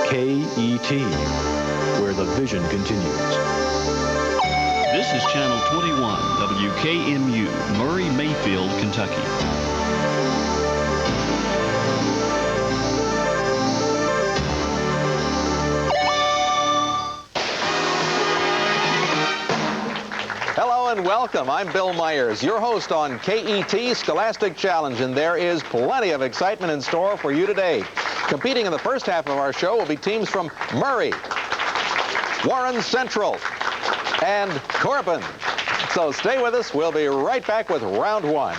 KET, where the vision continues. This is Channel 21, WKMU, Murray, Mayfield, Kentucky. Hello and welcome. I'm Bill Myers, your host on KET Scholastic Challenge, and there is plenty of excitement in store for you today. Competing in the first half of our show will be teams from Murray, Warren Central, and Corbin. So stay with us. We'll be right back with round one.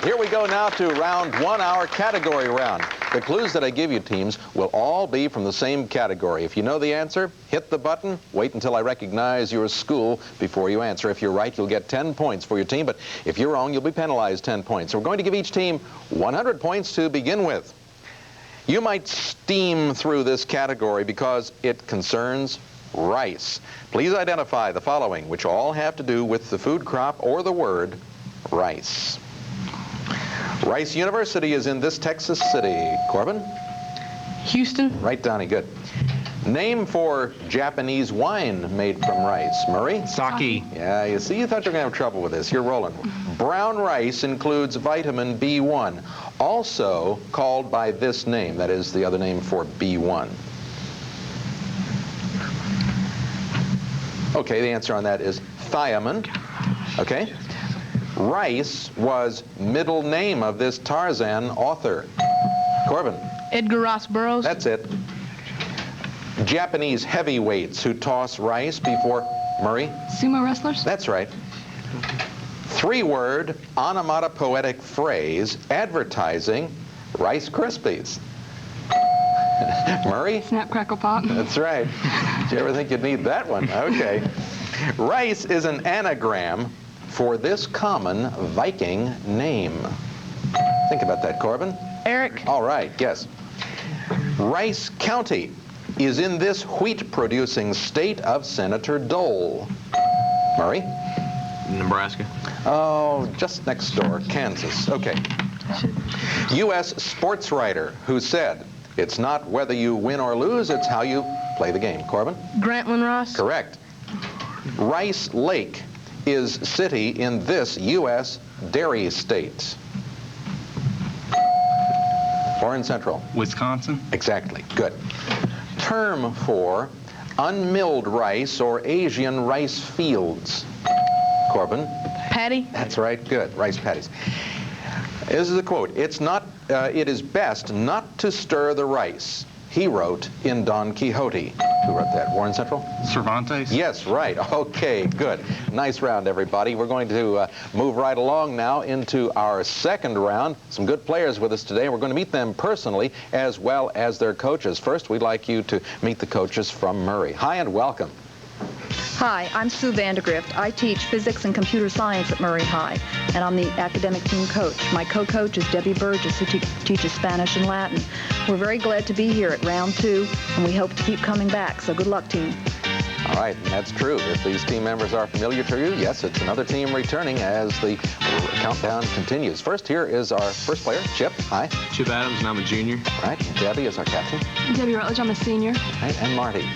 Here we go now to round one, our category round. The clues that I give you, teams, will all be from the same category. If you know the answer, hit the button. Wait until I recognize your school before you answer. If you're right, you'll get 10 points for your team, but if you're wrong, you'll be penalized 10 points. So we're going to give each team 100 points to begin with. You might steam through this category because it concerns rice. Please identify the following, which all have to do with the food crop or the word rice. Rice University is in this Texas city. Corbin? Houston. Right, Donnie, good. Name for Japanese wine made from rice. Murray? Sake. Yeah, you see, you thought you were going to have trouble with this. You're rolling. Brown rice includes vitamin B1, also called by this name. That is the other name for B1. Okay, the answer on that is thiamine. Okay? Rice was middle name of this Tarzan author. Corbin? Edgar Ross Burroughs. That's it. Japanese heavyweights who toss rice before Murray? Sumo wrestlers. That's right. Three-word onomatopoetic phrase advertising Rice Krispies. Murray? Snap, crackle, pop. That's right. Did you ever think you'd need that one? Okay. Rice is an anagram for this common Viking name. Think about that, Corbin. Eric. All right, yes. Rice County is in this wheat-producing state of Senator Dole. Murray? Nebraska. Oh, just next door, Kansas. Okay. U.S. sports writer who said, "It's not whether you win or lose, it's how you play the game." Corbin? Grantland Ross. Correct. Rice Lake is city in this U.S. dairy state. Warren Central. Wisconsin. Exactly. Good. Term for unmilled rice or Asian rice fields. Corbin. Patty. That's right. Good. Rice paddies. This is a quote. It is best not to stir the rice, he wrote in Don Quixote. Who wrote that? Warren Central? Cervantes? Yes, right. Okay, good. Nice round, everybody. We're going to move right along now into our second round. Some good players with us today. We're going to meet them personally as well as their coaches. First, we'd like you to meet the coaches from Murray. Hi and welcome. Hi, I'm Sue Vandergrift. I teach physics and computer science at Murray High, and I'm the academic team coach. My co-coach is Debbie Burgess, who teaches Spanish and Latin. We're very glad to be here at round two, and we hope to keep coming back, so good luck, team. All right, and that's true. If these team members are familiar to you, yes, it's another team returning as the countdown continues. First, here is our first player, Chip. Hi. Chip Adams, and I'm a junior. All right, Debbie is our captain. Debbie Rutledge, I'm a senior. All right, and Marty.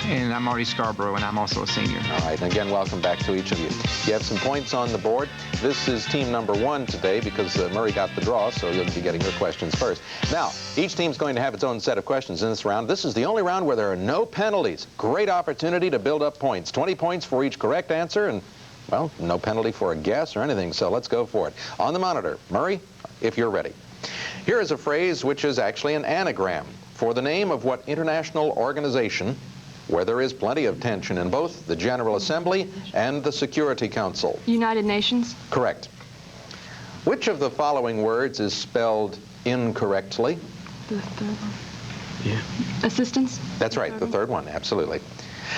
And I'm Marty Scarborough, and I'm also a senior. All right, and again, welcome back to each of you. You have some points on the board. This is team number one today because Murray got the draw, so you'll be getting your questions first. Now, each team's going to have its own set of questions in this round. This is the only round where there are no penalties. Great opportunity to build up points. 20 points for each correct answer, and, well, no penalty for a guess or anything, so let's go for it. On the monitor, Murray, if you're ready. Here is a phrase which is actually an anagram for the name of what international organization where there is plenty of tension in both the General Assembly and the Security Council. United Nations. Correct. Which of the following words is spelled incorrectly? The third one. Yeah. Assistance. That's right, the third one, absolutely.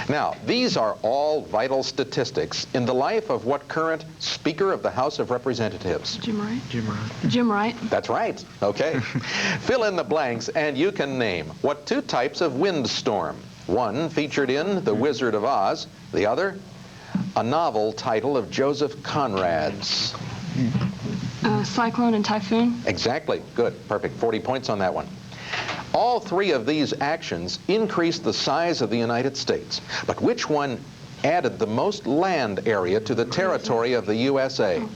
Now, these are all vital statistics in the life of what current Speaker of the House of Representatives? Jim Wright. Jim Wright. Jim Wright. That's right. Okay. Fill in the blanks, and you can name what two types of windstorm. One featured in The Wizard of Oz, the other, a novel title of Joseph Conrad's. Cyclone and typhoon. Exactly. Good. Perfect. 40 points on that one. All three of these actions increased the size of the United States. But which one added the most land area to the territory of the USA?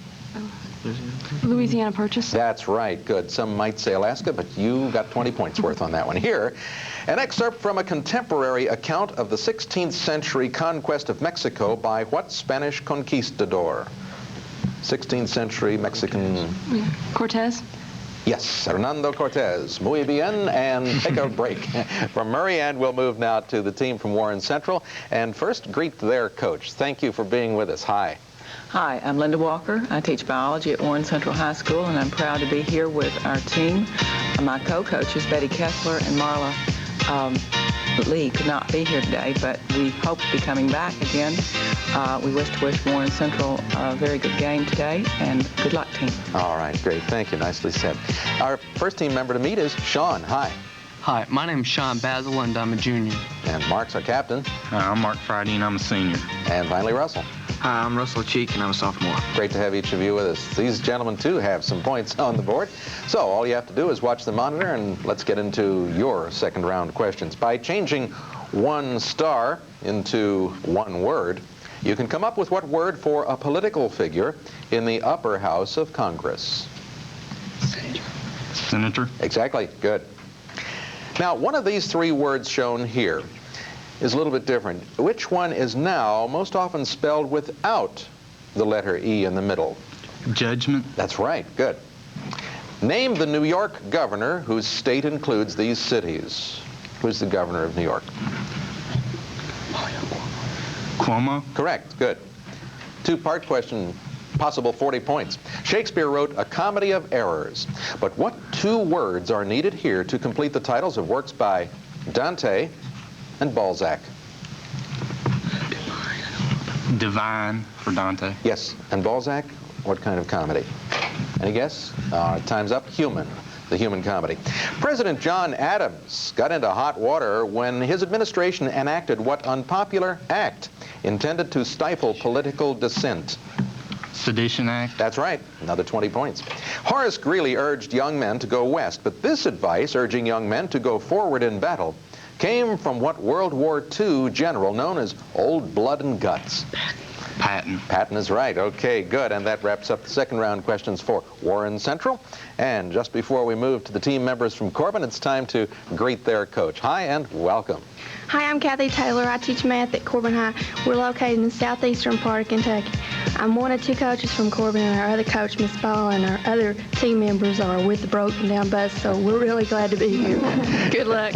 Louisiana Purchase. That's right. Good. Some might say Alaska, but you got 20 points worth on that one. Here, an excerpt from a contemporary account of the 16th century conquest of Mexico by what Spanish conquistador? 16th century Mexican... Cortez. Yes, Hernando Cortez. Muy bien, and take a break. From Murray, and we'll move now to the team from Warren Central. And first, greet their coach. Thank you for being with us. Hi. Hi, I'm Linda Walker. I teach biology at Warren Central High School, and I'm proud to be here with our team. My co-coaches, Betty Kessler and Marla Lee, could not be here today, but we hope to be coming back again. We wish to wish Warren Central a very good game today, and good luck, team. All right, great. Thank you. Nicely said. Our first team member to meet is Sean. Hi. Hi, my name's Sean Basil, and I'm a junior. And Mark's our captain. Hi, I'm Mark Friday, and I'm a senior. And finally, Russell. Hi, I'm Russell Cheek, and I'm a sophomore. Great to have each of you with us. These gentlemen, too, have some points on the board. So all you have to do is watch the monitor, and let's get into your second round questions. By changing one star into one word, you can come up with what word for a political figure in the upper house of Congress? Senator. Exactly. Good. Now, one of these three words shown here is a little bit different. Which one is now most often spelled without the letter E in the middle? Judgment. That's right. Good. Name the New York governor whose state includes these cities. Who's the governor of New York? Cuomo. Correct. Good. Two-part question, possible 40 points. Shakespeare wrote A Comedy of Errors. But what two words are needed here to complete the titles of works by Dante and Balzac? Divine for Dante. Yes. And Balzac, what kind of comedy? Any guess? Time's up. Human. The human comedy. President John Adams got into hot water when his administration enacted what unpopular act intended to stifle political dissent? Sedition Act. That's right. Another 20 points. Horace Greeley urged young men to go west, but this advice, urging young men to go forward in battle, came from what World War II general known as Old Blood and Guts? Patton. Patton is right. Okay, good. And that wraps up the second round questions for Warren Central. And just before we move to the team members from Corbin, it's time to greet their coach. Hi and welcome. Hi, I'm Kathy Taylor. I teach math at Corbin High. We're located in the southeastern part of Kentucky. I'm one of two coaches from Corbin, and our other coach, Miss Ball, and our other team members are with the Broken Down Bus, so we're really glad to be here. Good luck.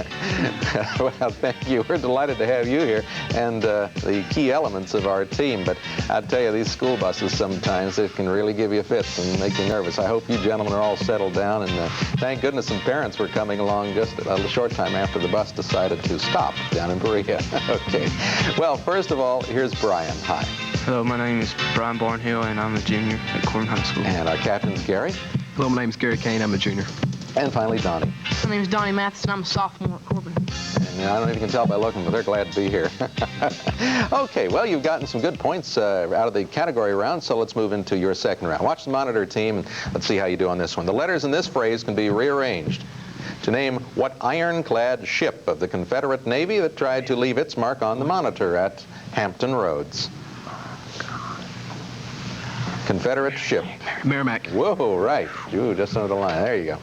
Well, thank you. We're delighted to have you here and the key elements of our team. But I tell you, these school buses sometimes, it can really give you fits and make you nervous. I hope you gentlemen are all settled down, and thank goodness some parents were coming along just a short time after the bus decided to stop down in Berea. Okay. Well, first of all, here's Brian. Hi. Hello, my name is Brian Barnhill, and I'm a junior at Corbin High School. And our captain's Gary. Hello, my name is Gary Kane. I'm a junior. And finally, Donnie. My name is Donnie Matheson. I'm a sophomore at Corbin. And I don't know if you can tell by looking, but they're glad to be here. Okay, well, you've gotten some good points out of the category round, so let's move into your second round. Watch the monitor, team, and let's see how you do on this one. The letters in this phrase can be rearranged to name what ironclad ship of the Confederate Navy that tried to leave its mark on the monitor at Hampton Roads. Confederate ship. Merrimack. Whoa, right. Ooh, just under the line. There you go.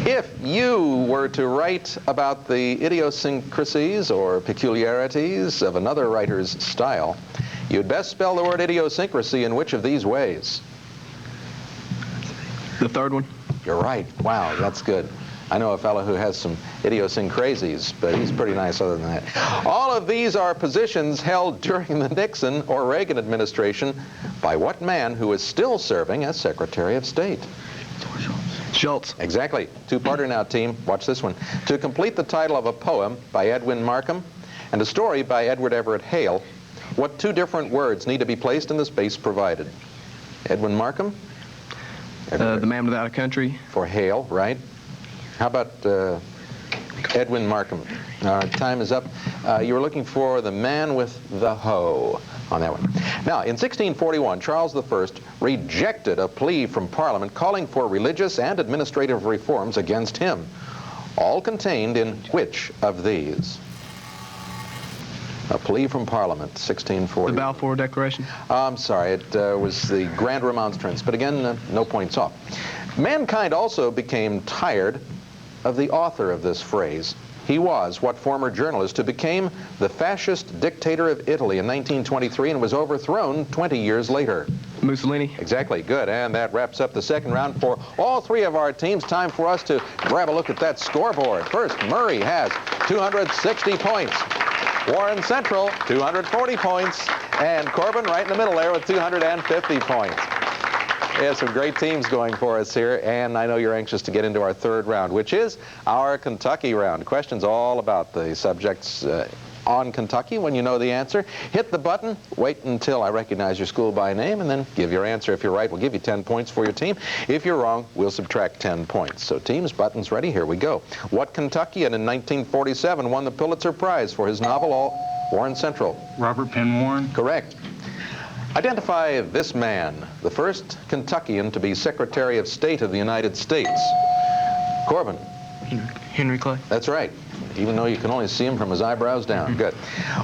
If you were to write about the idiosyncrasies or peculiarities of another writer's style, you'd best spell the word idiosyncrasy in which of these ways? The third one. You're right. Wow, that's good. I know a fellow who has some idiosyncrasies, but he's pretty nice other than that. All of these are positions held during the Nixon or Reagan administration by what man who is still serving as Secretary of State? Schultz. Exactly. Two-parter now, team. Watch this one. To complete the title of a poem by Edwin Markham, and a story by Edward Everett Hale, what two different words need to be placed in the space provided? Edwin Markham? The Man Without a Country. For Hale, right? How about Edwin Markham? Time is up. You were looking for the man with the hoe on that one. Now, in 1641, Charles I rejected a plea from Parliament calling for religious and administrative reforms against him, all contained in which of these? A plea from Parliament, 1640. The Balfour Declaration. I'm sorry, it was the Grand Remonstrance, but again, no points off. Mankind also became tired of the author of this phrase. He was what former journalist who became the fascist dictator of Italy in 1923 and was overthrown 20 years later. Mussolini. Exactly, good. And that wraps up the second round for all three of our teams. Time for us to grab a look at that scoreboard. First, Murray has 260 points. Warren Central, 240 points. And Corbin right in the middle there with 250 points. Yeah, some great teams going for us here, and I know you're anxious to get into our third round, which is our Kentucky round. Questions all about the subjects on Kentucky. When you know the answer, hit the button, wait until I recognize your school by name, and then give your answer. If you're right, we'll give you 10 points for your team. If you're wrong, we'll subtract 10 points. So teams, buttons ready, here we go. What Kentuckian in 1947 won the Pulitzer Prize for his novel Warren Central? Robert Penn Warren. Correct. Identify this man, the first Kentuckian to be Secretary of State of the United States. Corbin. Henry Clay. That's right, even though you can only see him from his eyebrows down. Good.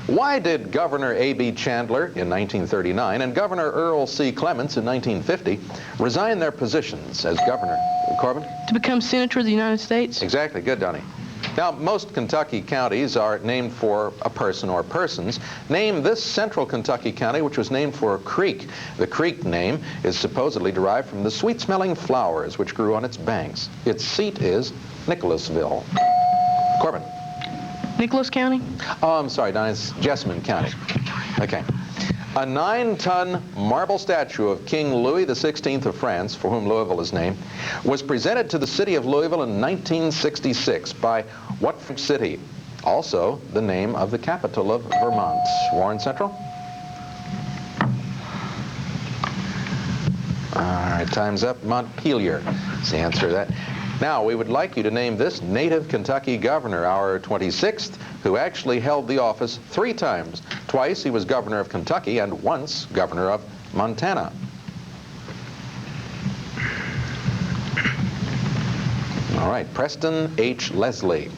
Why did Governor A.B. Chandler in 1939 and Governor Earl C. Clements in 1950 resign their positions as governor? Corbin? To become Senator of the United States? Exactly. Good, Donnie. Now, most Kentucky counties are named for a person or persons. Name this central Kentucky county, which was named for a creek. The creek name is supposedly derived from the sweet-smelling flowers which grew on its banks. Its seat is Nicholasville. Corbin. Nicholas County? Oh, I'm sorry, Don, it's Jessamine County. Okay. A 9-ton marble statue of King Louis XVI of France, for whom Louisville is named, was presented to the city of Louisville in 1966 by what city? Also the name of the capital of Vermont. Warren Central? All right, time's up. Montpelier is the answer to that. Now, we would like you to name this native Kentucky governor, our 26th, who actually held the office 3 times. Twice he was governor of Kentucky and once governor of Montana. All right, Preston H. Leslie.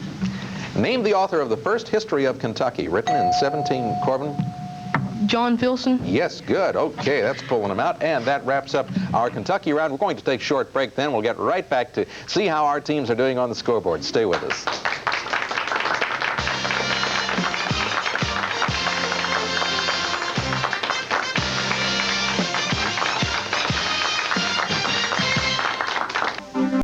Name the author of the first history of Kentucky, written in 17, Corbin? John Filson? Yes, good. Okay, that's pulling them out. And that wraps up our Kentucky round. We're going to take a short break then. We'll get right back to see how our teams are doing on the scoreboard. Stay with us.